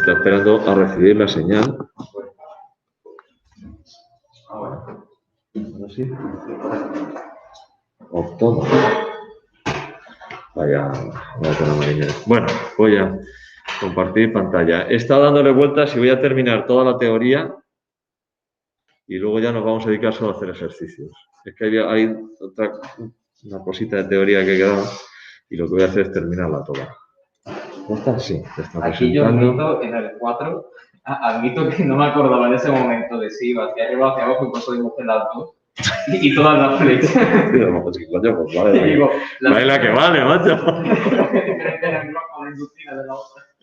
está esperando a recibir la señal. Ahora sí. O todo. Vaya con la. Bueno, voy a compartir pantalla. He estado dándole vueltas y voy a terminar toda la teoría y luego ya nos vamos a dedicar solo a hacer ejercicios. Es que hay una cosita de teoría que he quedado y lo que voy a hacer es terminarla toda. ¿Ya está? Sí, ya está. Aquí yo admito, en el 4, admito que no me acordaba en ese momento de si iba hacia arriba o hacia abajo y por eso dibujé las dos. Y todas las flechas. Pues vale, vale la que vale, macho.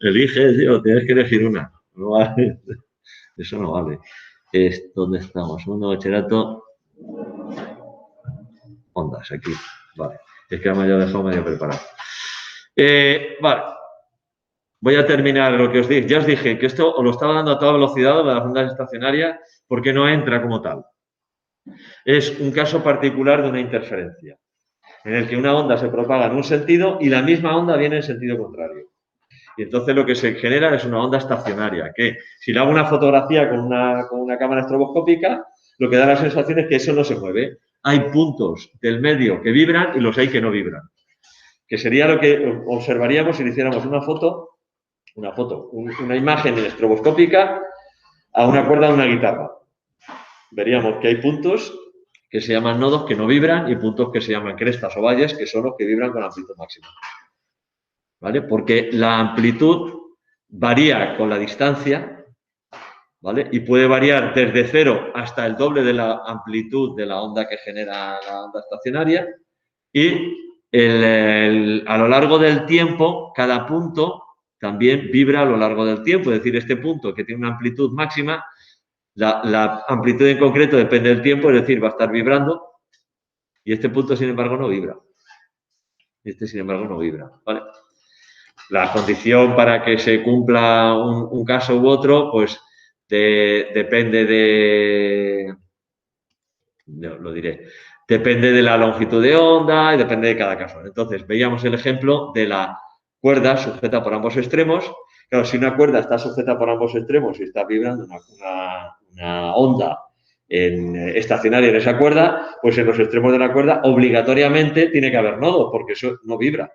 Elige, tío, tienes que elegir una. No vale. Eso no vale. ¿Dónde estamos? Segundo bachillerato. Ondas, aquí. Vale. Es que me he dejado medio preparado. Vale. Voy a terminar lo que os dije. Ya os dije que esto os lo estaba dando a toda velocidad de las ondas estacionarias porque no entra como tal. Es un caso particular de una interferencia, en el que una onda se propaga en un sentido y la misma onda viene en sentido contrario. Y entonces lo que se genera es una onda estacionaria, que si le hago una fotografía con una cámara estroboscópica, lo que da la sensación es que eso no se mueve. Hay puntos del medio que vibran y los hay que no vibran. Que sería lo que observaríamos si le hiciéramos una imagen estroboscópica a una cuerda de una guitarra. Veríamos que hay puntos que se llaman nodos que no vibran y puntos que se llaman crestas o valles, que son los que vibran con amplitud máxima. ¿Vale? Porque la amplitud varía con la distancia, ¿vale? Y puede variar desde 0 hasta el doble de la amplitud de la onda que genera la onda estacionaria y a lo largo del tiempo, cada punto también vibra a lo largo del tiempo. Es decir, este punto que tiene una amplitud máxima, la amplitud en concreto depende del tiempo, es decir, va a estar vibrando y este punto, sin embargo, no vibra. Este, sin embargo, no vibra, ¿vale? La condición para que se cumpla un caso u otro, pues depende de... No, lo diré. Depende de la longitud de onda y depende de cada caso. Entonces, veíamos el ejemplo de la cuerda sujeta por ambos extremos. Claro, si una cuerda está sujeta por ambos extremos y está vibrando una onda estacionaria en esa cuerda, pues en los extremos de la cuerda obligatoriamente tiene que haber nodos, porque eso no vibra.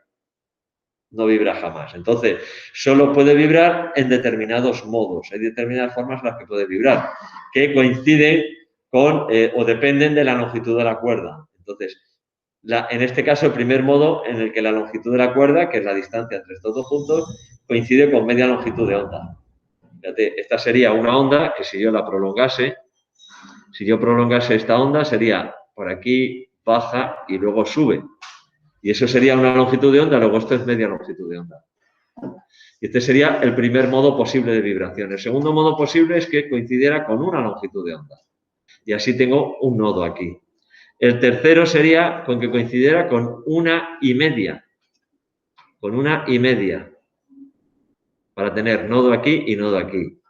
No vibra jamás. Entonces, solo puede vibrar en determinados modos. Hay determinadas formas en las que puede vibrar, que coinciden con o dependen de la longitud de la cuerda. Entonces, en este caso, el primer modo en el que la longitud de la cuerda, que es la distancia entre estos dos puntos, coincide con media longitud de onda. Fíjate, esta sería una onda que si yo la prolongase, esta onda, sería por aquí, baja y luego sube. Y eso sería una longitud de onda, luego esto es media longitud de onda. Y este sería el primer modo posible de vibración. El segundo modo posible es que coincidiera con una longitud de onda. Y así tengo un nodo aquí. El tercero sería con que coincidiera con una y media. Con una y media. Para tener nodo aquí y nodo aquí.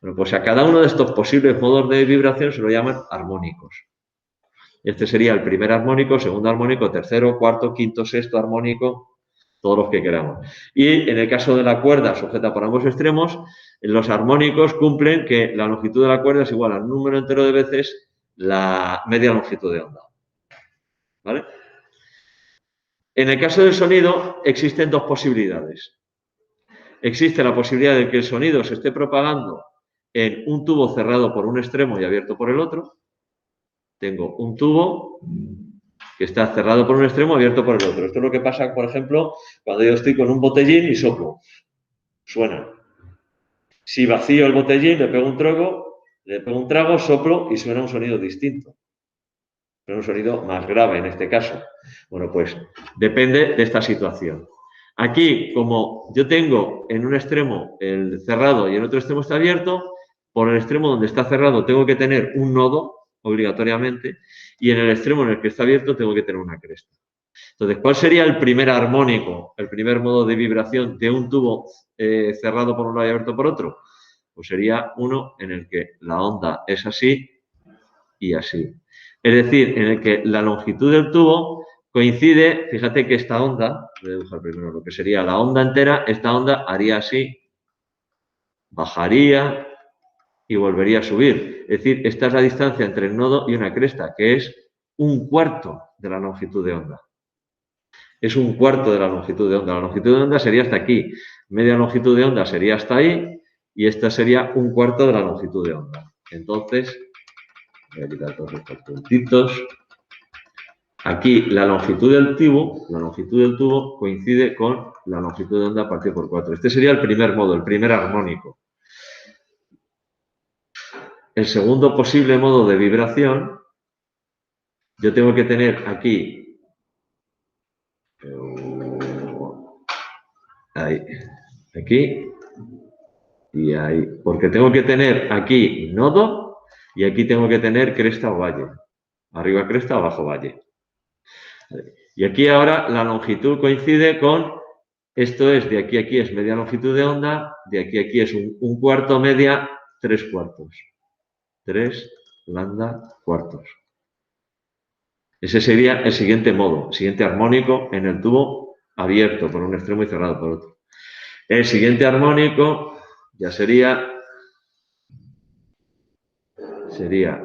Bueno, pues a cada uno de estos posibles modos de vibración se lo llaman armónicos. Este sería el primer armónico, segundo armónico, tercero, cuarto, quinto, sexto armónico, todos los que queramos. Y en el caso de la cuerda sujeta por ambos extremos, los armónicos cumplen que la longitud de la cuerda es igual al número entero de veces la media longitud de onda. ¿Vale? En el caso del sonido existen dos posibilidades. Existe la posibilidad de que el sonido se esté propagando en un tubo cerrado por un extremo y abierto por el otro. Tengo un tubo que está cerrado por un extremo, abierto por el otro. Esto es lo que pasa, por ejemplo, cuando yo estoy con un botellín y soplo. Suena. Si vacío el botellín, le pego un trago, soplo y suena un sonido distinto. Suena un sonido más grave en este caso. Bueno, pues depende de esta situación. Aquí, como yo tengo en un extremo el cerrado y en otro extremo está abierto, por el extremo donde está cerrado tengo que tener un nodo, obligatoriamente, y en el extremo en el que está abierto tengo que tener una cresta. Entonces, ¿cuál sería el primer armónico, el primer modo de vibración de un tubo cerrado por un lado y abierto por otro? Pues sería uno en el que la onda es así y así. Es decir, en el que la longitud del tubo coincide, fíjate que esta onda, voy a dibujar primero lo que sería la onda entera, esta onda haría así bajaría y volvería a subir. Es decir, esta es la distancia entre el nodo y una cresta, que es un cuarto de la longitud de onda. Es un cuarto de la longitud de onda. La longitud de onda sería hasta aquí. Media longitud de onda sería hasta ahí y esta sería un cuarto de la longitud de onda. Entonces, voy a quitar todos estos puntitos. Aquí la longitud del tubo coincide con la longitud de onda partido por 4. Este sería el primer modo, el primer armónico. El segundo posible modo de vibración, yo tengo que tener aquí, ahí, aquí y ahí, porque tengo que tener aquí nodo y aquí tengo que tener cresta o valle. Arriba cresta, abajo valle. Y aquí ahora la longitud coincide con, esto es, de aquí a aquí es media longitud de onda, de aquí a aquí es un cuarto, media, 3 cuartos. 3 lambda cuartos. Ese sería el siguiente modo, siguiente armónico en el tubo abierto por un extremo y cerrado por otro. El siguiente armónico ya sería,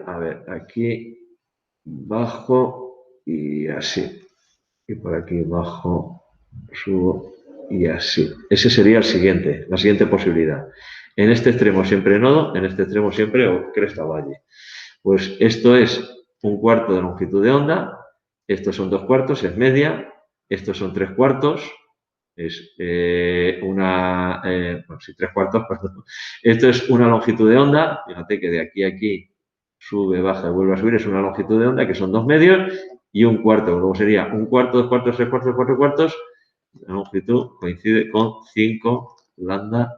a ver, aquí bajo y así. Y por aquí bajo, subo y así. Ese sería el siguiente, la siguiente posibilidad. En este extremo siempre nodo, en este extremo siempre cresta valle. Pues esto es un cuarto de longitud de onda, estos son 2 cuartos, es media, estos son 3 cuartos, es bueno, sí, 3 cuartos, perdón. Esto es una longitud de onda, fíjate que de aquí a aquí sube, baja y vuelve a subir, es una longitud de onda que son 2 medios y un cuarto, luego sería un cuarto, 2 cuartos, 3 cuartos, 4 cuartos, la longitud coincide con 5 lambda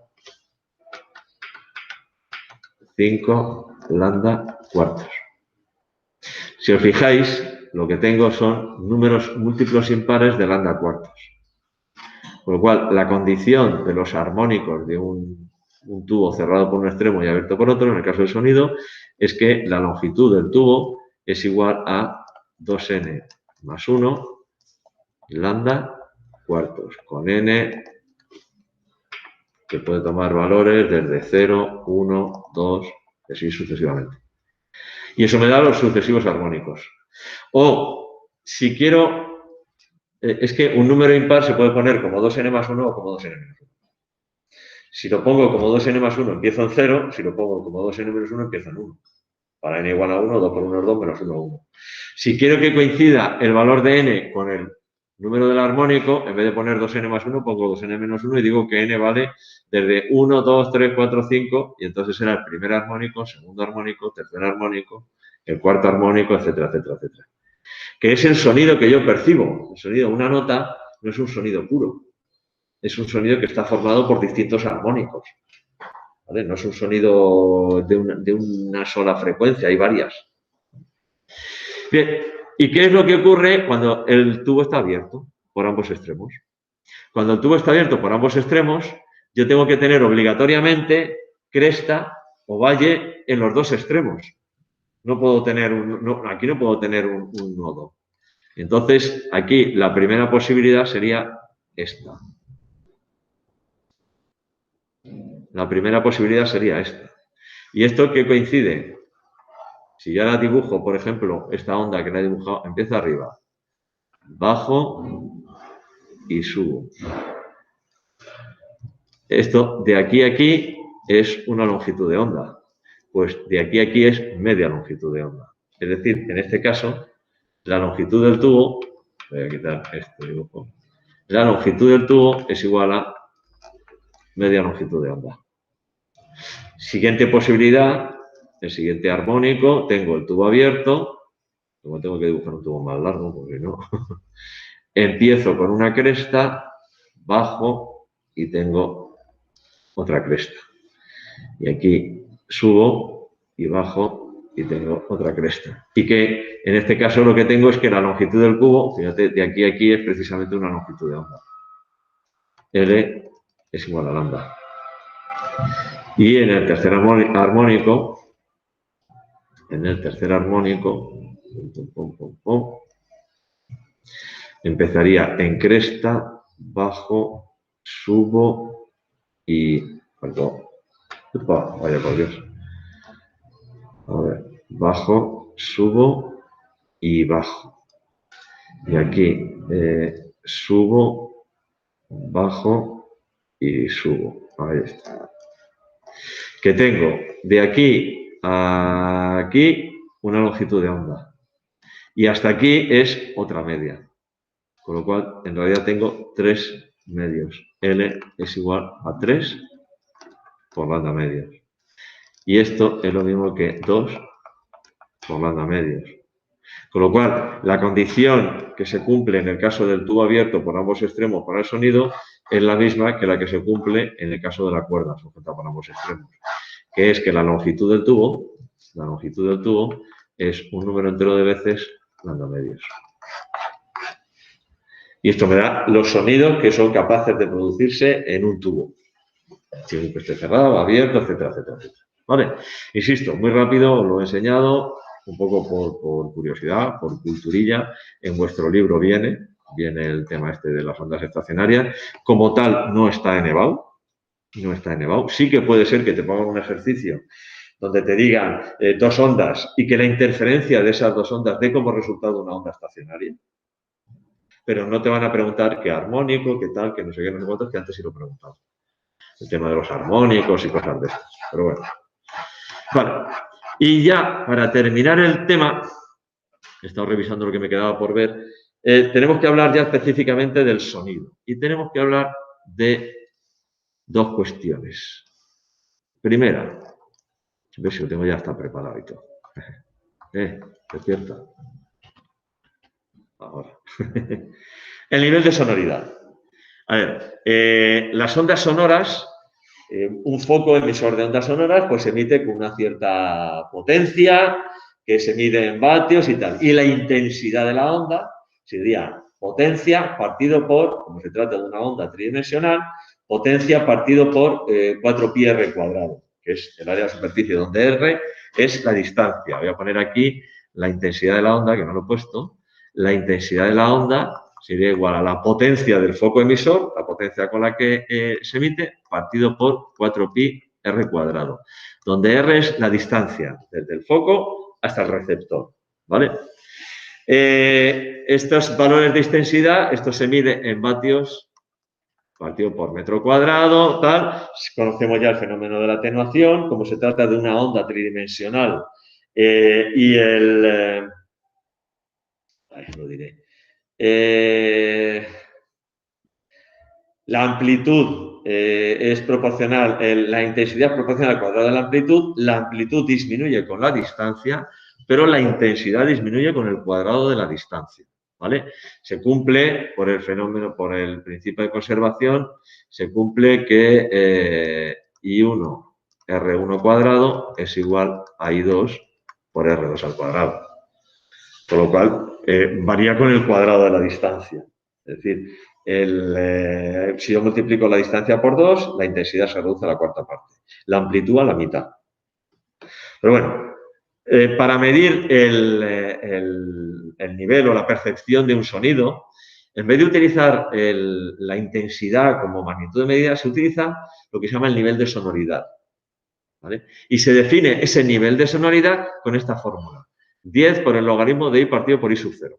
cuartos. Si os fijáis, lo que tengo son números múltiplos impares de lambda cuartos. Por lo cual, la condición de los armónicos de un tubo cerrado por un extremo y abierto por otro, en el caso del sonido, es que la longitud del tubo es igual a 2n más 1 lambda cuartos, con n que puede tomar valores desde 0, 1, 2, y así sucesivamente. Y eso me da los sucesivos armónicos. O, si quiero, es que un número impar se puede poner como 2n más 1 o como 2n menos 1. Si lo pongo como 2n más 1 empiezo en 0, si lo pongo como 2n menos 1 empiezo en 1. Para n igual a 1, 2 por 1 es 2, menos 1 es 1. Si quiero que coincida el valor de n con el número del armónico, en vez de poner 2n más 1, pongo 2n menos 1 y digo que n vale desde 1, 2, 3, 4, 5, y entonces será el primer armónico, segundo armónico, tercer armónico, el cuarto armónico, etcétera, etcétera, etcétera. Que es el sonido que yo percibo. El sonido, una nota, no es un sonido puro. Es un sonido que está formado por distintos armónicos. ¿Vale? No es un sonido de una sola frecuencia, hay varias. Bien, ¿y qué es lo que ocurre cuando el tubo está abierto por ambos extremos? Cuando el tubo está abierto por ambos extremos, yo tengo que tener obligatoriamente cresta o valle en los dos extremos. No puedo tener aquí no puedo tener un nodo. Entonces, aquí la primera posibilidad sería esta. La primera posibilidad sería esta. ¿Y esto qué coincide? Si yo ahora dibujo, por ejemplo, esta onda que la he dibujado, empieza arriba, bajo y subo. Esto de aquí a aquí es una longitud de onda. Pues de aquí a aquí es media longitud de onda. Es decir, en este caso, la longitud del tubo, voy a quitar este dibujo, la longitud del tubo es igual a media longitud de onda. Siguiente posibilidad, el siguiente armónico, tengo el tubo abierto, como tengo que dibujar un tubo más largo, porque no. Empiezo con una cresta, bajo y tengo otra cresta. Y aquí subo y bajo y tengo otra cresta. Y que en este caso lo que tengo es que la longitud del cubo, fíjate, de aquí a aquí es precisamente una longitud de onda. L es igual a lambda. Y en el tercer armónico, empezaría en cresta, bajo, subo y, perdón, Upa, vaya por Dios. A ver, bajo, subo y bajo. Y aquí subo, bajo y subo. Ahí está. Que tengo de aquí a aquí una longitud de onda. Y hasta aquí es otra media. Con lo cual, en realidad tengo 3 medios. L es igual a 3 por lambda medios. Y esto es lo mismo que 2 por lambda medios. Con lo cual, la condición que se cumple en el caso del tubo abierto por ambos extremos para el sonido es la misma que la que se cumple en el caso de la cuerda sujeta por ambos extremos, que es que la longitud del tubo es un número entero de veces lambda medios. Y esto me da los sonidos que son capaces de producirse en un tubo. Según que esté cerrado, abierto, etcétera, etcétera, etcétera. ¿Vale? Insisto, muy rápido, os lo he enseñado, un poco por curiosidad, por culturilla. En vuestro libro viene el tema este de las ondas estacionarias. Como tal, no está en EBAU. No está en EBAU. Sí que puede ser que te pongan un ejercicio donde te digan 2 ondas y que la interferencia de esas 2 ondas dé como resultado una onda estacionaria. Pero no te van a preguntar qué armónico, qué tal, que no sé qué, no sé cuántos, que antes sí lo preguntaba. El tema de los armónicos y cosas de estas. Pero bueno. Vale. Y ya, para terminar el tema, he estado revisando lo que me quedaba por ver, tenemos que hablar ya específicamente del sonido. Y tenemos que hablar de 2 cuestiones. Primera, a ver si lo tengo ya está preparado y todo. Despierta. Ahora. El nivel de sonoridad. A ver, las ondas sonoras, un foco emisor de ondas sonoras, pues se emite con una cierta potencia, que se mide en vatios y tal. Y la intensidad de la onda sería potencia partido por, como se trata de una onda tridimensional, potencia partido por 4πr cuadrado, que es el área de superficie, donde R es la distancia. Voy a poner aquí la intensidad de la onda, que no lo he puesto. La intensidad de la onda sería igual a la potencia del foco emisor, la potencia con la que se emite, partido por 4πr cuadrado, donde R es la distancia desde el foco hasta el receptor, ¿vale? Estos valores de intensidad, esto se mide en vatios partido por metro cuadrado, tal. Conocemos ya el fenómeno de la atenuación, como se trata de una onda tridimensional y lo diré. La amplitud es proporcional, la intensidad es proporcional al cuadrado de la amplitud disminuye con la distancia, pero la intensidad disminuye con el cuadrado de la distancia, ¿vale? Se cumple por el fenómeno, por el principio de conservación, se cumple que I1 R1 cuadrado es igual a I2 por R2 al cuadrado. Con lo cual, varía con el cuadrado de la distancia. Es decir, si yo multiplico la distancia por 2, la intensidad se reduce a la cuarta parte. La amplitud a la mitad. Pero bueno, para medir el nivel o la percepción de un sonido, en vez de utilizar la intensidad como magnitud de medida, se utiliza lo que se llama el nivel de sonoridad, ¿vale? Y se define ese nivel de sonoridad con esta fórmula. 10 por el logaritmo de I partido por I sub 0.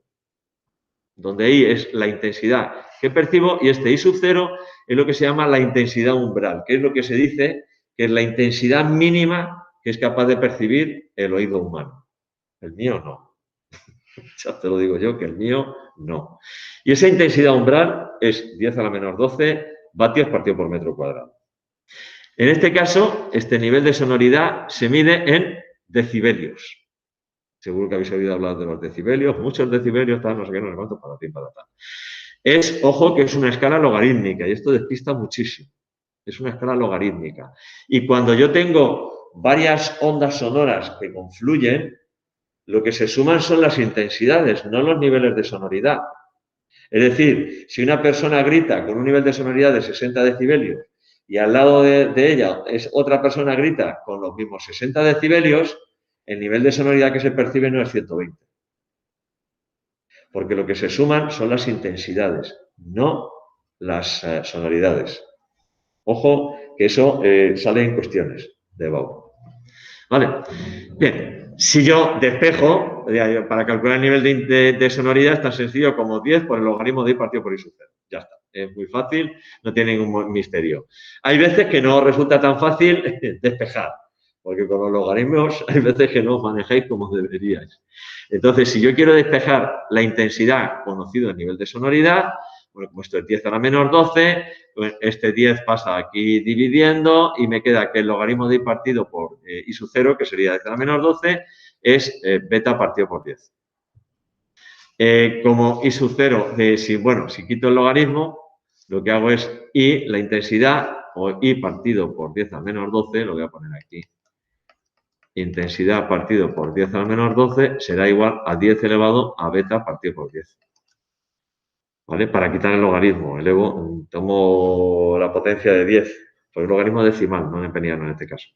Donde I es la intensidad que percibo y este I sub 0 es lo que se llama la intensidad umbral, que es lo que se dice que es la intensidad mínima que es capaz de percibir el oído humano. El mío no. Ya te lo digo yo, que el mío no. Y esa intensidad umbral es 10 a la menor 12 vatios partido por metro cuadrado. En este caso, este nivel de sonoridad se mide en decibelios. Seguro que habéis oído hablar de los decibelios, muchos decibelios, tal, no sé qué, no sé cuánto, para ti, para tal. Ojo, que es una escala logarítmica y esto despista muchísimo. Es una escala logarítmica. Y cuando yo tengo varias ondas sonoras que confluyen, lo que se suman son las intensidades, no los niveles de sonoridad. Es decir, si una persona grita con un nivel de sonoridad de 60 decibelios y al lado de ella otra persona grita con los mismos 60 decibelios, el nivel de sonoridad que se percibe no es 120. Porque lo que se suman son las intensidades, no las sonoridades. Ojo, que eso sale en cuestiones. de Bau. ¿Vale? Bien, si yo despejo, para calcular el nivel de sonoridad es tan sencillo como 10 por el logaritmo de I partido por I sub 0. Ya está. Es muy fácil, no tiene ningún misterio. Hay veces que no resulta tan fácil despejar, porque con los logaritmos hay veces que no os manejáis como deberíais. Entonces, si yo quiero despejar la intensidad conocido el nivel de sonoridad, bueno, como esto es 10 a la menor 12, pues este 10 pasa aquí dividiendo y me queda que el logaritmo de I partido por I sub 0, que sería 10 a la menor 12, es beta partido por 10. Como I sub 0, si quito el logaritmo, lo que hago es I, la intensidad, o I partido por 10 a la menor 12, lo voy a poner aquí. Intensidad partido por 10 a la menor 12 será igual a 10 elevado a beta partido por 10. ¿Vale? Para quitar el logaritmo, tomo la potencia de 10, por el logaritmo decimal, no neperiano en este caso.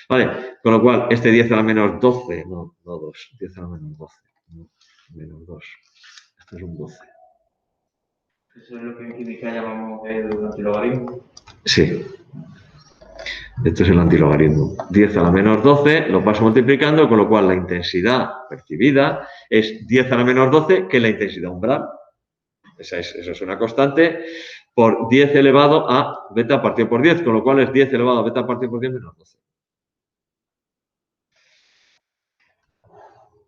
¿Vale? Con lo cual, este 10 a la menor 12, no 2, 10 a la menor 12, no, menos 2. Esto es un 12. Eso es lo que en química llamamos el antilogaritmo. Sí. Esto es el antilogaritmo. 10 a la menor 12 lo paso multiplicando, con lo cual la intensidad percibida es 10 a la menor 12, que es la intensidad umbral. Eso es una constante, por 10 elevado a beta partido por 10, con lo cual es 10 elevado a beta partido por 10 menos 12.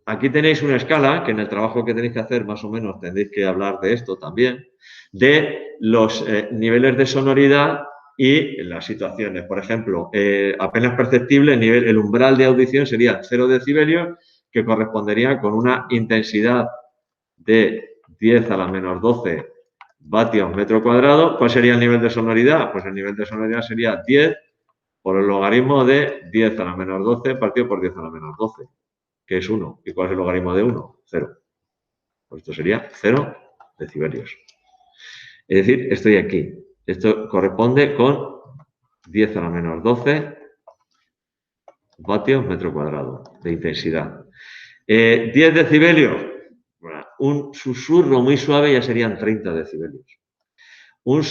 Aquí tenéis una escala, que en el trabajo que tenéis que hacer más o menos tendréis que hablar de esto también, de los niveles de sonoridad y las situaciones. Por ejemplo, apenas perceptible, el umbral de audición sería 0 decibelios, que correspondería con una intensidad de 10 a la menor 12 vatios metro cuadrado. ¿Cuál sería el nivel de sonoridad? Pues el nivel de sonoridad sería 10 por el logaritmo de 10 a la menor 12 partido por 10 a la menor 12, que es 1. ¿Y cuál es el logaritmo de 1? 0. Pues esto sería 0 decibelios. Es decir, estoy aquí. Esto corresponde con 10 a la menor 12 vatios metro cuadrado de intensidad. 10 decibelios, un susurro muy suave ya serían 30 decibelios. Un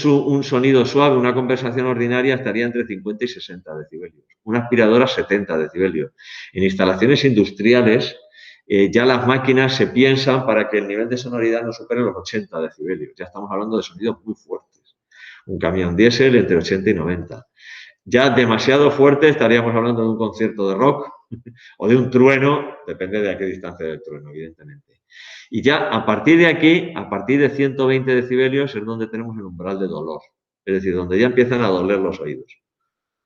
sonido suave, una conversación ordinaria estaría entre 50 y 60 decibelios. Una aspiradora 70 decibelios. En instalaciones industriales ya las máquinas se piensan para que el nivel de sonoridad no supere los 80 decibelios. Ya estamos hablando de sonidos muy fuertes. Un camión diésel entre 80 y 90. Ya demasiado fuerte estaríamos hablando de un concierto de rock o de un trueno, depende de a qué distancia del trueno, evidentemente. Y ya a partir de aquí, a partir de 120 decibelios, es donde tenemos el umbral de dolor. Es decir, donde ya empiezan a doler los oídos.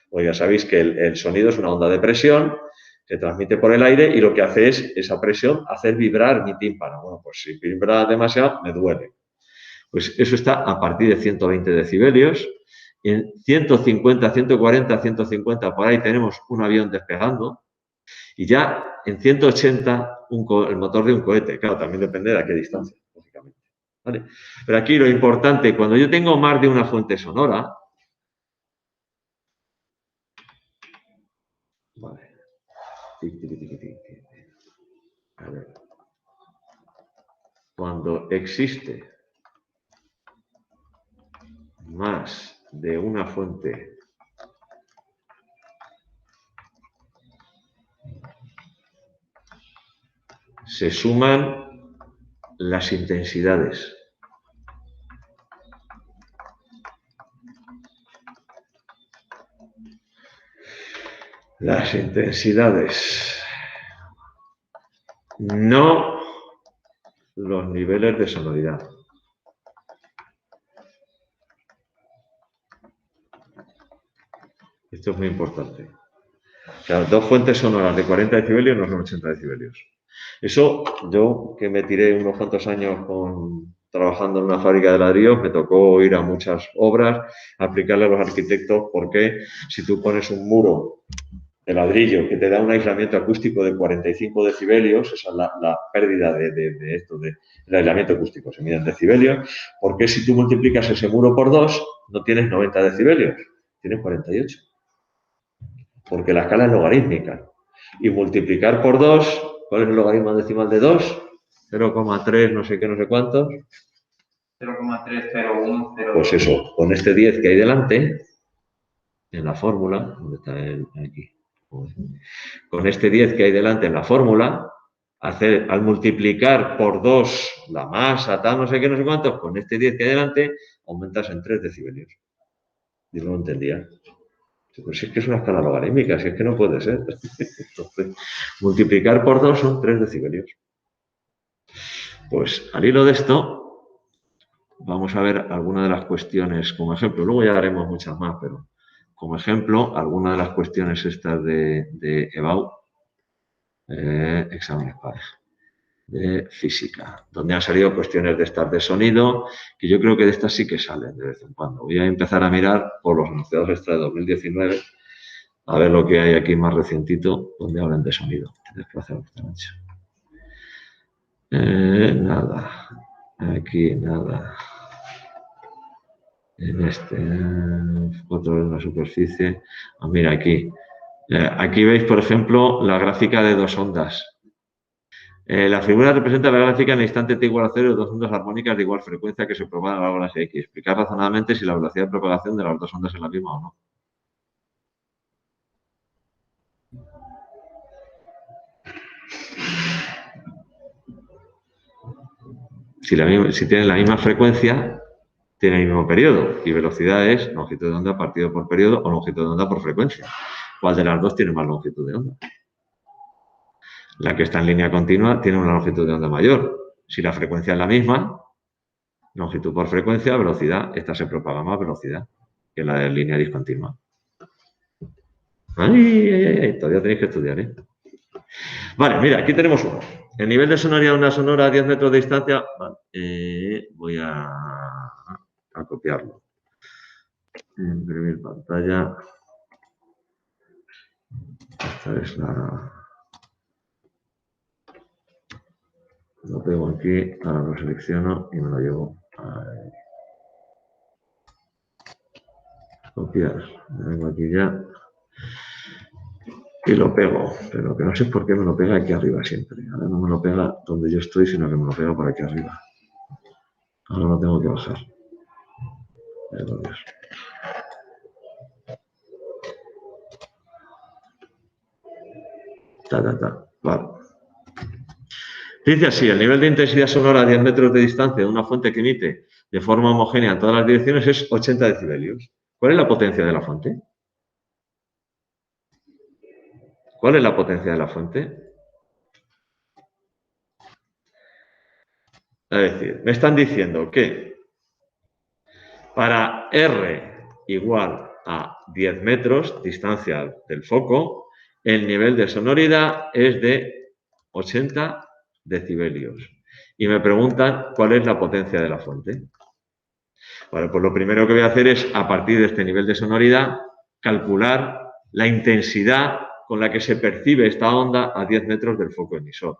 Pues ya sabéis que el sonido es una onda de presión, se transmite por el aire y lo que hace es esa presión hacer vibrar mi tímpano. Bueno, pues si vibra demasiado, me duele. Pues eso está a partir de 120 decibelios. En 150, 140, 150, por ahí tenemos un avión despegando. Y ya en 180, el motor de un cohete. Claro, también depende de a qué distancia, lógicamente. ¿Vale? Pero aquí lo importante, cuando yo tengo más de una fuente sonora, vale. A ver. Cuando existe más de una fuente se suman las intensidades. Las intensidades, no los niveles de sonoridad. Esto es muy importante. Claro, dos fuentes sonoras de 40 decibelios no son 80 decibelios. Eso, yo que me tiré unos cuantos años trabajando en una fábrica de ladrillos, me tocó ir a muchas obras, aplicarle a los arquitectos, porque si tú pones un muro de ladrillo que te da un aislamiento acústico de 45 decibelios, esa es la pérdida de esto, del aislamiento acústico, se mide en decibelios, porque si tú multiplicas ese muro por 2, no tienes 90 decibelios, tienes 48. Porque la escala es logarítmica. Y multiplicar por 2, ¿cuál es el logaritmo decimal de 2? 0,3 no sé qué, no sé cuántos. 0,301. Pues eso, con este 10 que hay delante, en la fórmula, ¿dónde está aquí? Con este 10 que hay delante en la fórmula, al multiplicar por 2 la masa, tal, no sé qué, no sé cuántos, con este 10 que hay delante, aumentas en 3 decibelios. Y no lo entendía. Pues si es que es una escala logarítmica, si es que no puede ser. Entonces, multiplicar por 2 son 3 decibelios. Pues al hilo de esto, vamos a ver algunas de las cuestiones como ejemplo. Luego ya haremos muchas más, pero como ejemplo, algunas de las cuestiones estas de EBAU, exámenes de física, donde han salido cuestiones de estas de sonido, que yo creo que de estas sí que salen de vez en cuando. Voy a empezar a mirar por los enunciados extra de 2019, a ver lo que hay aquí más recientito, donde hablan de sonido. Nada. Aquí nada. En este, foto de una superficie. Mira, aquí. Aquí veis, por ejemplo, la gráfica de dos ondas. La figura representa la gráfica en el instante t igual a 0 de dos ondas armónicas de igual frecuencia que se propagan a la velocidad x. Explicar razonadamente si la velocidad de propagación de las dos ondas es la misma o no. Si tienen la misma frecuencia, tienen el mismo periodo. Y velocidad es longitud de onda partido por periodo o longitud de onda por frecuencia. ¿Cuál de las dos tiene más longitud de onda? La que está en línea continua tiene una longitud de onda mayor. Si la frecuencia es la misma, longitud por frecuencia, velocidad, esta se propaga más velocidad que la de línea discontinua. Ay, todavía tenéis que estudiar, ¿eh? Vale, mira, aquí tenemos uno. El nivel de sonoridad de una sonora a 10 metros de distancia. Vale, voy a copiarlo. Imprimir pantalla. Esta es la... Lo pego aquí, ahora lo selecciono y me lo llevo. Ahí. Copiar. Me vengo aquí ya. Y lo pego, pero que no sé por qué me lo pega aquí arriba siempre. Ahora no me lo pega donde yo estoy, sino que me lo pega por aquí arriba. Ahora lo tengo que bajar. Vale. Dice así, el nivel de intensidad sonora a 10 metros de distancia de una fuente que emite de forma homogénea en todas las direcciones es 80 decibelios. ¿Cuál es la potencia de la fuente? ¿Cuál es la potencia de la fuente? Es decir, me están diciendo que para R igual a 10 metros, distancia del foco, el nivel de sonoridad es de 80 decibelios. Y me preguntan cuál es la potencia de la fuente. Bueno, pues lo primero que voy a hacer es, a partir de este nivel de sonoridad, calcular la intensidad con la que se percibe esta onda a 10 metros del foco emisor.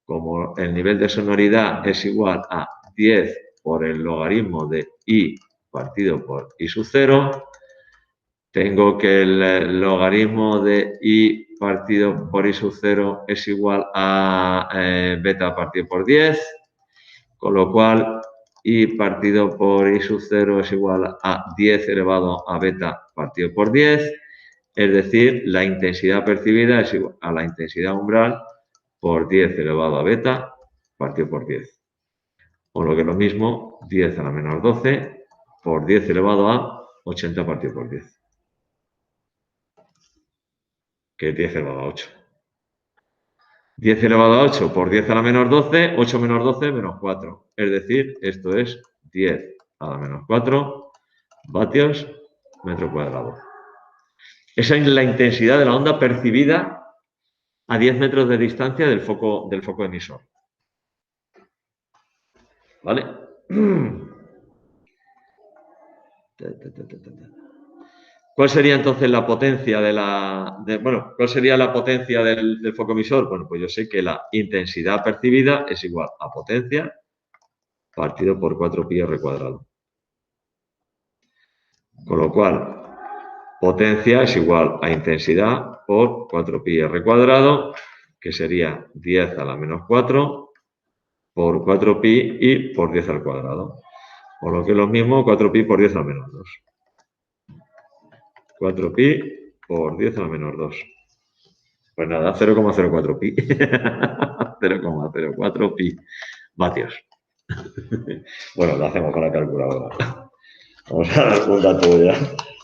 Como el nivel de sonoridad es igual a 10 por el logaritmo de I partido por I sub 0, tengo que el logaritmo de I partido por I sub 0 es igual a beta partido por 10, con lo cual I partido por I sub 0 es igual a 10 elevado a beta partido por 10, es decir, la intensidad percibida es igual a la intensidad umbral por 10 elevado a beta partido por 10. O lo que es lo mismo, 10 a la menor 12 por 10 elevado a 80 partido por 10. Que es 10 elevado a 8. 10 elevado a 8 por 10 a la menor 12, 8 menos 12 menos 4. Es decir, esto es 10 a la menos 4 vatios metro cuadrado. Esa es la intensidad de la onda percibida a 10 metros de distancia del foco emisor. ¿Vale? ¿Cuál sería entonces la potencia cuál sería la potencia del foco emisor? Bueno, pues yo sé que la intensidad percibida es igual a potencia partido por 4pi r cuadrado. Con lo cual, potencia es igual a intensidad por 4pi r cuadrado, que sería 10 a la menos 4 por 4pi y por 10 al cuadrado. O lo que es lo mismo, 4pi por 10 a la menos 2. 4pi por 10 a la menor 2. Pues nada, 0,04 pi. 0,04 pi vatios. Bueno, lo hacemos con la calculadora. Vamos a dar un dato ya.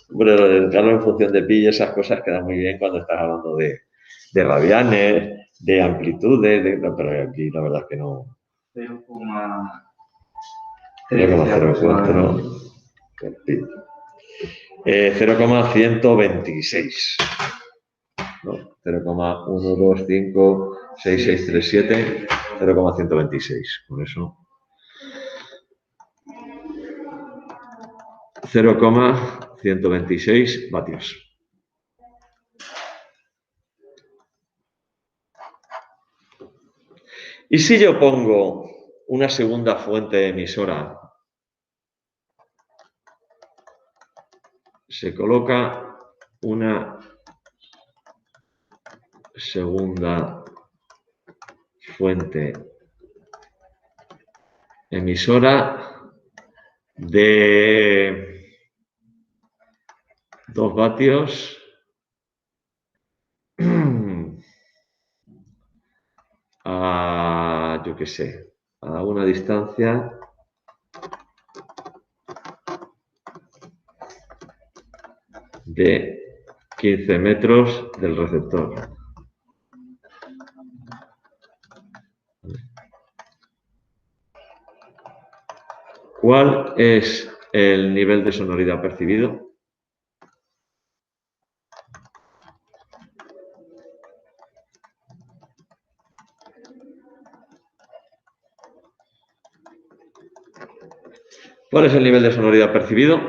Hombre, lo de dedicarlo en función de pi y esas cosas quedan muy bien cuando estás hablando de radianes, de amplitudes, pero aquí la verdad es que no. 0,04 pi. 0,126. ¿No? 0,1256637, 0,126. Con eso. 0,126 vatios. Y si yo pongo una segunda fuente emisora, se coloca una segunda fuente emisora de 2 vatios a, yo qué sé, a una distancia de 15 metros del receptor. ¿Cuál es el nivel de sonoridad percibido? ¿Cuál es el nivel de sonoridad percibido?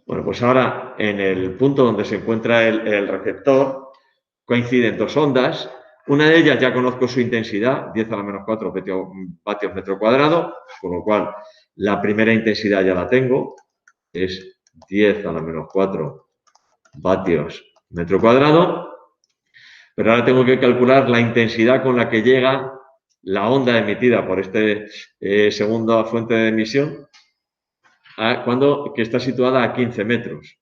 Bueno, pues ahora en el punto donde se encuentra el receptor coinciden dos ondas. Una de ellas ya conozco su intensidad, 10 a la menos 4 vatios metro cuadrado, con lo cual la primera intensidad ya la tengo, es 10 a la menos 4 vatios metro cuadrado. Pero ahora tengo que calcular la intensidad con la que llega la onda emitida por esta segunda fuente de emisión, que está situada a 15 metros.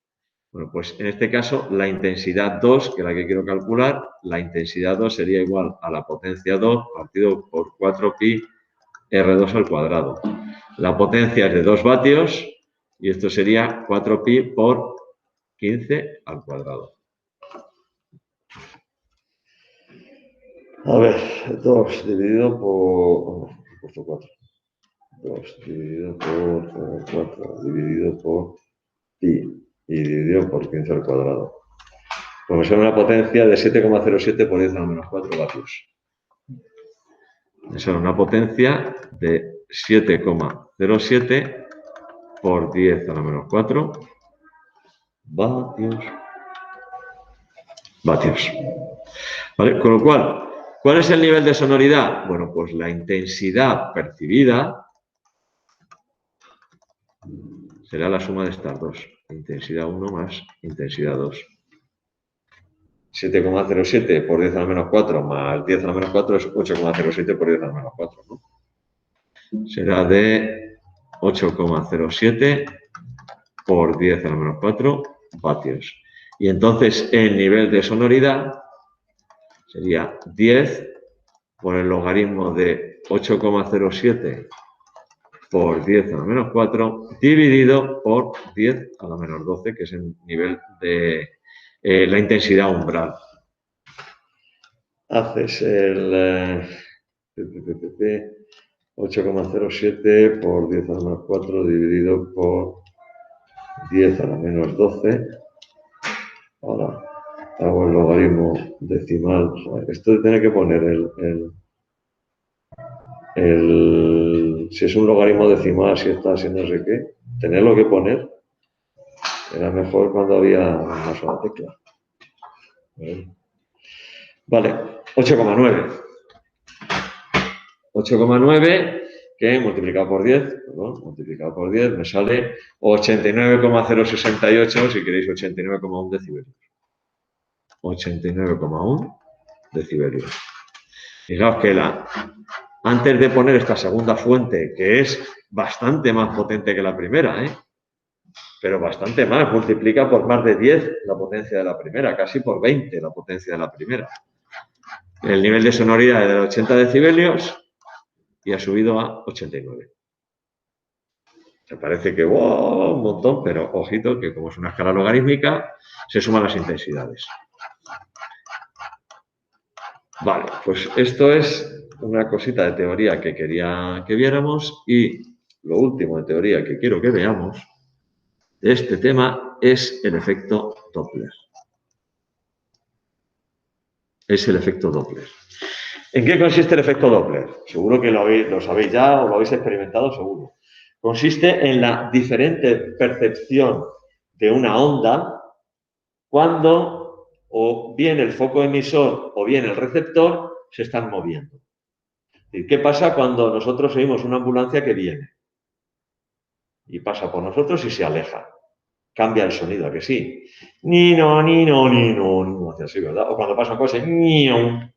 Bueno, pues en este caso la intensidad 2, que es la que quiero calcular, la intensidad 2 sería igual a la potencia 2 partido por 4 pi R2 al cuadrado. La potencia es de 2 vatios y esto sería 4 pi por 15 al cuadrado. A ver, 2 dividido por 4. 2 dividido por 4 dividido por pi y dividido por 15 al cuadrado. Pues me sale una potencia de 7,07 por 10 a la menos 4 vatios. Me sale una potencia de 7,07 por 10 a la menos 4 vatios. ¿Vale? Con lo cual, ¿cuál es el nivel de sonoridad? Bueno, pues la intensidad percibida será la suma de estas dos. Intensidad 1 más intensidad 2. 7,07 por 10 a la menos 4 más 10 a la menos 4 es 8,07 por 10 a la menos 4, ¿no? Será de 8,07 por 10 a la menos 4 vatios. Y entonces el nivel de sonoridad sería 10 por el logaritmo de 8,07 por 10 a la menos 4 dividido por 10 a la menos 12, que es el nivel de la intensidad umbral. Haces el 8,07 por 10 a la menos 4 dividido por 10 a la menos 12. Ahora hago el logaritmo decimal. Esto tiene que poner si es un logaritmo decimal, si está, si no sé qué, tenerlo que poner. Era mejor cuando había una sola tecla. Vale, 8,9. 8,9 que multiplicado por 10, multiplicado por 10 me sale 89,068, si queréis 89,1 decibelios. 89,1 decibelios. Fijaos que antes de poner esta segunda fuente, que es bastante más potente que la primera, pero bastante más, multiplica por más de 10 la potencia de la primera, casi por 20 la potencia de la primera. El nivel de sonoridad es de 80 decibelios y ha subido a 89. Me parece que wow, un montón, pero ojito que como es una escala logarítmica, se suman las intensidades. Vale, pues esto es una cosita de teoría que quería que viéramos y lo último de teoría que quiero que veamos de este tema es el efecto Doppler. Es el efecto Doppler. ¿En qué consiste el efecto Doppler? Seguro que lo sabéis ya o lo habéis experimentado, seguro. Consiste en la diferente percepción de una onda cuando o bien el foco emisor o bien el receptor se están moviendo. ¿Qué pasa cuando nosotros oímos una ambulancia que viene y pasa por nosotros y se aleja? Cambia el sonido, ¿a que sí? Ni no, ni no, ni no, ni no, hace así, ¿verdad? O cuando pasa un coche, ni no.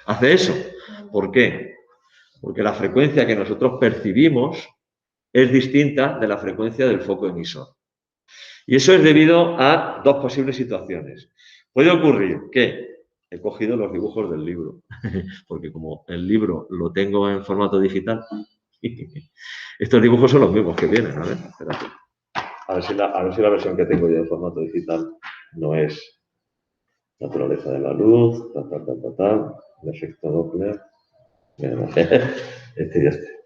Hace eso. ¿Por qué? Porque la frecuencia que nosotros percibimos es distinta de la frecuencia del foco emisor. Y eso es debido a dos posibles situaciones. Puede ocurrir que he cogido los dibujos del libro, porque como el libro lo tengo en formato digital, estos dibujos son los mismos que vienen. A ver, espérate. A ver si la versión que tengo yo en formato digital no es naturaleza de la luz, el efecto Doppler. Este y este.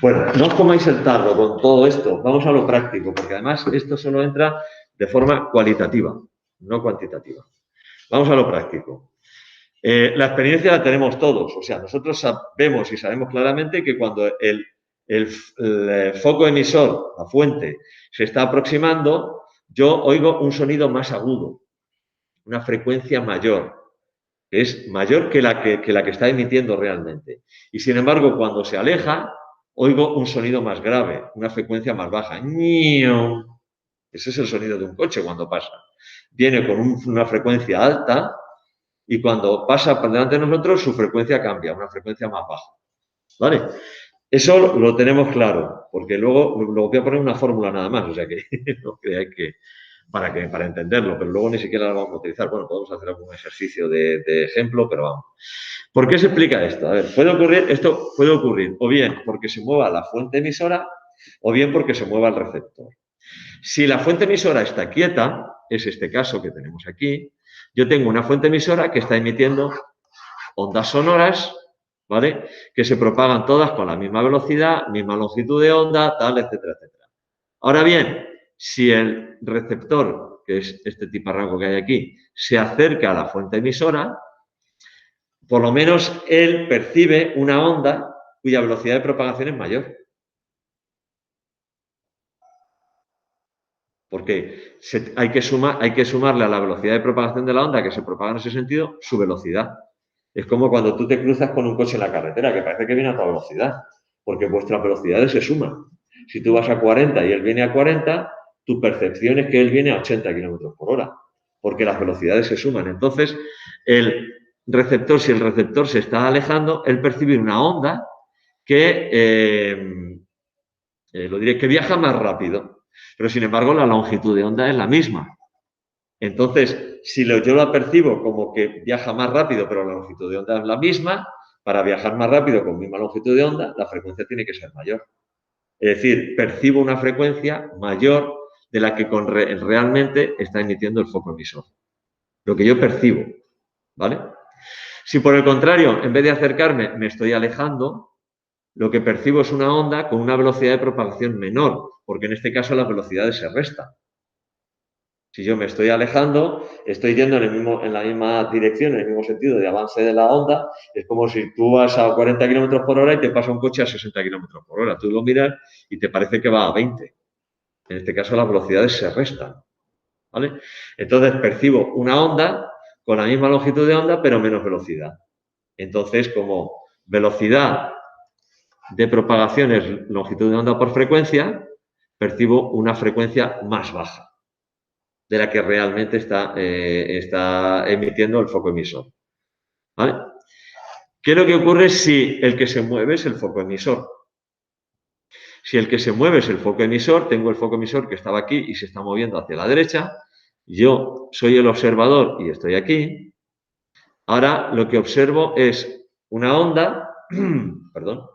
Bueno, no os comáis el tarro con todo esto, vamos a lo práctico, porque además esto solo entra de forma cualitativa, no cuantitativa. Vamos a lo práctico. La experiencia la tenemos todos, o sea, nosotros sabemos y sabemos claramente que cuando el foco emisor, la fuente, se está aproximando, yo oigo un sonido más agudo, una frecuencia mayor, que es mayor que la que está emitiendo realmente. Y sin embargo, cuando se aleja, oigo un sonido más grave, una frecuencia más baja. Ese es el sonido de un coche cuando pasa. Viene con una frecuencia alta y cuando pasa por delante de nosotros, su frecuencia cambia, una frecuencia más baja. ¿Vale? Eso lo tenemos claro, porque luego voy a poner una fórmula nada más, o sea que no creáis que para entenderlo, pero luego ni siquiera la vamos a utilizar. Bueno, podemos hacer algún ejercicio de ejemplo, pero vamos. ¿Por qué se explica esto? A ver, esto puede ocurrir o bien porque se mueva la fuente emisora o bien porque se mueva el receptor. Si la fuente emisora está quieta, es este caso que tenemos aquí, yo tengo una fuente emisora que está emitiendo ondas sonoras, ¿vale? Que se propagan todas con la misma velocidad, misma longitud de onda, tal, etcétera, etcétera. Ahora bien, si el receptor, que es este tiparraco que hay aquí, se acerca a la fuente emisora, por lo menos él percibe una onda cuya velocidad de propagación es mayor. Porque hay que sumarle a la velocidad de propagación de la onda que se propaga en ese sentido su velocidad. Es como cuando tú te cruzas con un coche en la carretera, que parece que viene a toda velocidad, porque vuestras velocidades se suman. Si tú vas a 40 y él viene a 40, tu percepción es que él viene a 80 kilómetros por hora, porque las velocidades se suman. Entonces, el receptor, si el receptor se está alejando, él percibe una onda que, lo diré, que viaja más rápido, pero sin embargo la longitud de onda es la misma. Entonces, si yo la percibo como que viaja más rápido, pero la longitud de onda es la misma, para viajar más rápido con misma longitud de onda, la frecuencia tiene que ser mayor. Es decir, percibo una frecuencia mayor de la que realmente está emitiendo el foco emisor. Lo que yo percibo, ¿vale? Si por el contrario, en vez de acercarme, me estoy alejando, lo que percibo es una onda con una velocidad de propagación menor, porque en este caso las velocidades se restan. Si yo me estoy alejando, estoy yendo en la misma dirección, en el mismo sentido de avance de la onda. Es como si tú vas a 40 kilómetros por hora y te pasa un coche a 60 kilómetros por hora. Tú lo miras y te parece que va a 20. En este caso las velocidades se restan, ¿vale? Entonces percibo una onda con la misma longitud de onda, pero menos velocidad. Entonces, como velocidad de propagación es longitud de onda por frecuencia, percibo una frecuencia más baja de la que realmente está emitiendo el foco emisor. ¿Vale? ¿Qué es lo que ocurre si el que se mueve es el foco emisor? Si el que se mueve es el foco emisor, tengo el foco emisor que estaba aquí y se está moviendo hacia la derecha. Yo soy el observador y estoy aquí. Ahora lo que observo es una onda, perdón,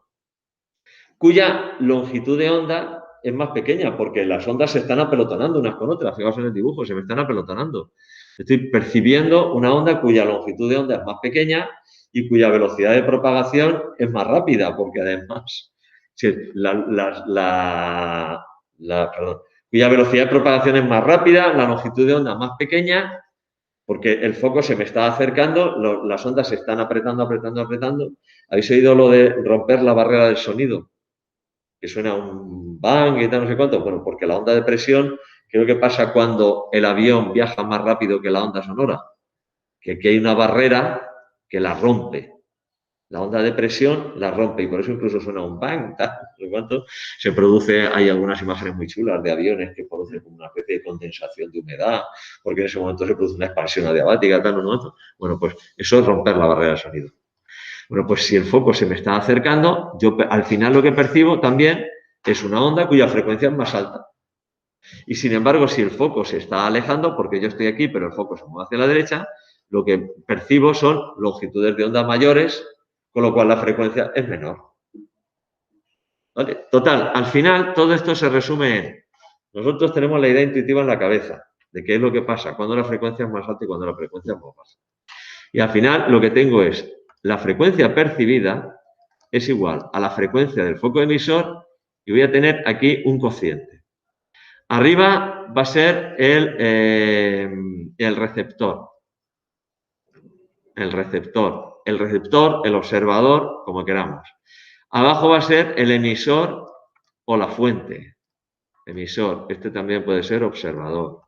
cuya longitud de onda es más pequeña, porque las ondas se están apelotonando unas con otras. Fijaos en el dibujo, se me están apelotonando. Estoy percibiendo una onda cuya longitud de onda es más pequeña y cuya velocidad de propagación es más rápida, porque además cuya velocidad de propagación es más rápida, la longitud de onda más pequeña, porque el foco se me está acercando, las ondas se están apretando. ¿Habéis oído lo de romper la barrera del sonido? Que suena un bang y tal, no sé cuánto. Bueno, porque la onda de presión, creo que pasa cuando el avión viaja más rápido que la onda sonora, que aquí hay una barrera que la rompe. La onda de presión la rompe y por eso incluso suena un bang, tal, no sé cuánto. Se produce, hay algunas imágenes muy chulas de aviones que producen como una especie de condensación de humedad, porque en ese momento se produce una expansión adiabática, tal, no sé cuánto. Bueno, pues eso es romper la barrera del sonido. Bueno, pues si el foco se me está acercando, yo al final lo que percibo también es una onda cuya frecuencia es más alta. Y sin embargo, si el foco se está alejando, porque yo estoy aquí, pero el foco se mueve hacia la derecha, lo que percibo son longitudes de onda mayores, con lo cual la frecuencia es menor. ¿Vale? Total, al final todo esto se resume en, nosotros tenemos la idea intuitiva en la cabeza de qué es lo que pasa cuando la frecuencia es más alta y cuando la frecuencia es más baja. Y al final lo que tengo es la frecuencia percibida es igual a la frecuencia del foco emisor y voy a tener aquí un cociente. Arriba va a ser el receptor. El receptor, el observador, como queramos. Abajo va a ser el emisor o la fuente. Emisor, este también puede ser observador.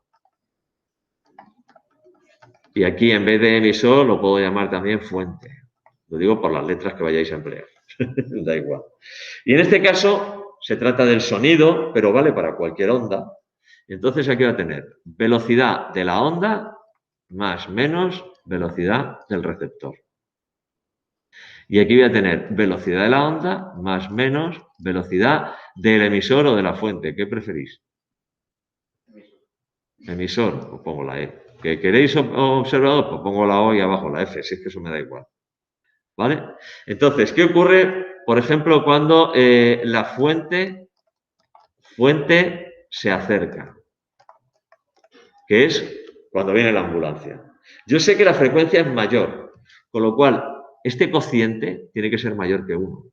Y aquí en vez de emisor lo puedo llamar también fuente. Lo digo por las letras que vayáis a emplear. Da igual. Y en este caso se trata del sonido, pero vale para cualquier onda. Entonces aquí va a tener velocidad de la onda más menos velocidad del receptor. Y aquí voy a tener velocidad de la onda más menos velocidad del emisor o de la fuente. ¿Qué preferís? Emisor, pues pongo la E. ¿Que queréis observador? Pues pongo la O y abajo la F, si es que eso me da igual. ¿Vale? Entonces, ¿qué ocurre, por ejemplo, cuando la fuente se acerca? Que es cuando viene la ambulancia. Yo sé que la frecuencia es mayor, con lo cual este cociente tiene que ser mayor que 1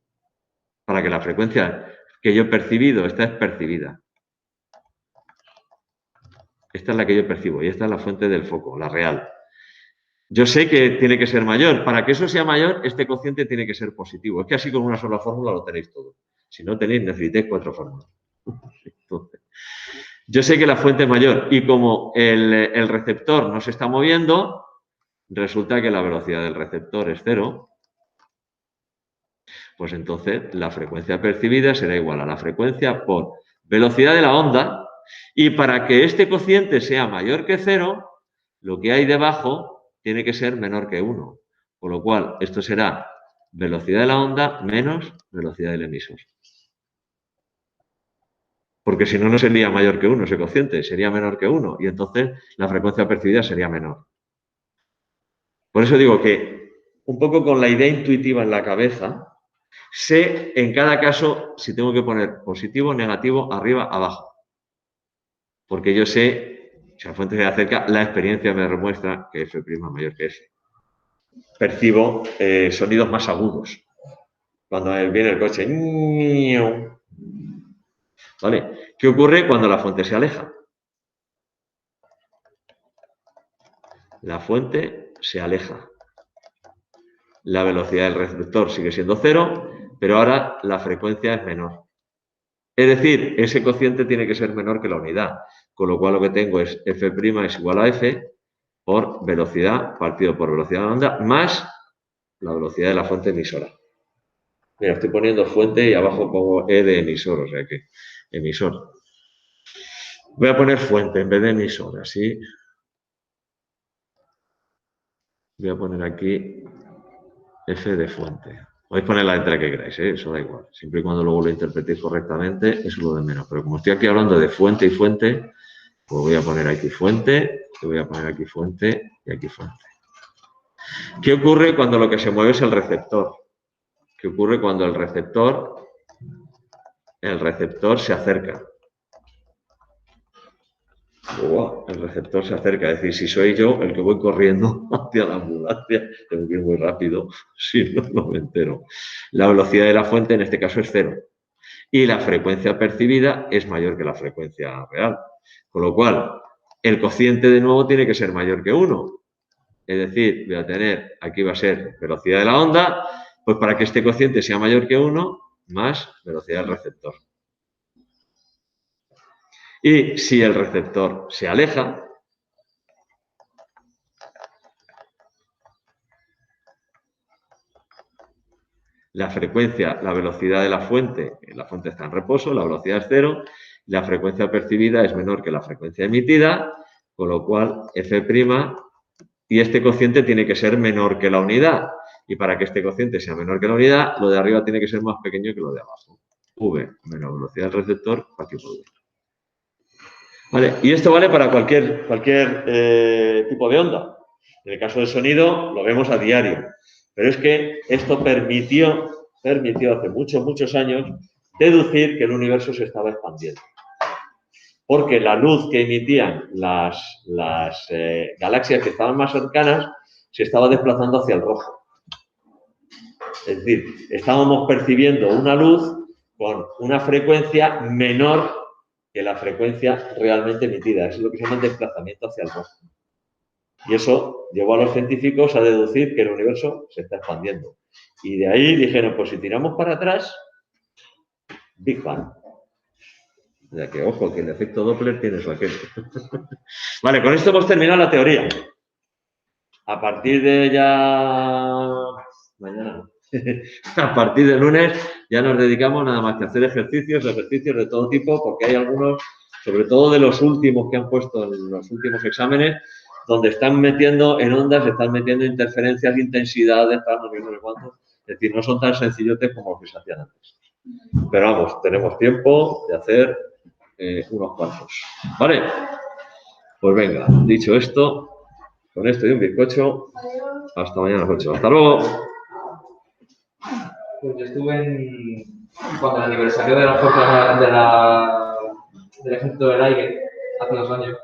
para que la frecuencia que yo he percibido, esta es percibida. Esta es la que yo percibo y esta es la fuente del foco, la real. Yo sé que tiene que ser mayor. Para que eso sea mayor, este cociente tiene que ser positivo. Es que así con una sola fórmula lo tenéis todo. Si no tenéis, necesitáis 4 fórmulas. Entonces, yo sé que la fuente es mayor y como el receptor no se está moviendo, resulta que la velocidad del receptor es 0. Pues entonces la frecuencia percibida será igual a la frecuencia por velocidad de la onda y para que este cociente sea mayor que 0, lo que hay debajo tiene que ser menor que 1. Con lo cual, esto será velocidad de la onda menos velocidad del emisor. Porque si no, no sería mayor que 1 ese cociente, sería menor que 1 y entonces la frecuencia percibida sería menor. Por eso digo que un poco con la idea intuitiva en la cabeza, sé en cada caso si tengo que poner positivo, negativo, arriba, abajo. Porque yo sé, si la fuente se acerca, la experiencia me demuestra que F' es mayor que F. Percibo sonidos más agudos. Cuando viene el coche. ¿Vale? ¿Qué ocurre cuando la fuente se aleja? La fuente se aleja. La velocidad del receptor sigue siendo 0, pero ahora la frecuencia es menor. Es decir, ese cociente tiene que ser menor que la unidad, con lo cual lo que tengo es F' es igual a F por velocidad partido por velocidad de la onda más la velocidad de la fuente emisora. Mira, estoy poniendo fuente y abajo pongo E de emisor, o sea que emisor. Voy a poner fuente en vez de emisor, así. Voy a poner aquí F de fuente. Podéis poner la letra que queráis, eso da igual. Siempre y cuando luego lo interpretéis correctamente, eso es lo de menos. Pero como estoy aquí hablando de fuente y fuente, pues voy a poner aquí fuente, y voy a poner aquí fuente y aquí fuente. ¿Qué ocurre cuando lo que se mueve es el receptor? ¿Qué ocurre cuando el receptor se acerca? El receptor se acerca, es decir, si soy yo el que voy corriendo hacia la ambulancia, tengo que ir muy rápido, si no, no me entero. La velocidad de la fuente en este caso es 0 y la frecuencia percibida es mayor que la frecuencia real, con lo cual el cociente de nuevo tiene que ser mayor que 1. Es decir, voy a tener, aquí va a ser velocidad de la onda, pues para que este cociente sea mayor que 1, más velocidad del receptor. Y si el receptor se aleja, la frecuencia, la velocidad de la fuente está en reposo, la velocidad es 0, la frecuencia percibida es menor que la frecuencia emitida, con lo cual F' y este cociente tiene que ser menor que la unidad. Y para que este cociente sea menor que la unidad, lo de arriba tiene que ser más pequeño que lo de abajo. V menos velocidad del receptor partido por V. ¿Vale? Y esto vale para cualquier tipo de onda. En el caso del sonido lo vemos a diario. Pero es que esto permitió hace muchos años deducir que el universo se estaba expandiendo. Porque la luz que emitían las galaxias que estaban más cercanas se estaba desplazando hacia el rojo. Es decir, estábamos percibiendo una luz con una frecuencia menor que la frecuencia realmente emitida. Eso es lo que se llama desplazamiento hacia el rojo. Y eso llevó a los científicos a deducir que el universo se está expandiendo. Y de ahí dijeron, pues si tiramos para atrás, Big Bang. Ya que, ojo, que el efecto Doppler tiene su aquel. Vale, con esto hemos terminado la teoría. A partir de mañana, a partir del lunes, ya nos dedicamos nada más que a hacer ejercicios de todo tipo, porque hay algunos, sobre todo de los últimos que han puesto en los últimos exámenes, donde están metiendo en ondas, están metiendo interferencias de intensidades, no sé cuánto. Es decir, no son tan sencillotes como los que se hacían antes. Pero vamos, tenemos tiempo de hacer unos cuantos. ¿Vale? Pues venga, dicho esto, con esto y un bizcocho, hasta mañana a las 8. ¡Hasta luego! Pues yo estuve cuando el aniversario de la del ejército del aire, hace 2 años,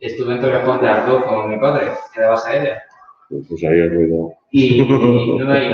estuve en Torrejón de Ardoz con mi padre, que era base aérea. Pues ahí el ruido. Y no me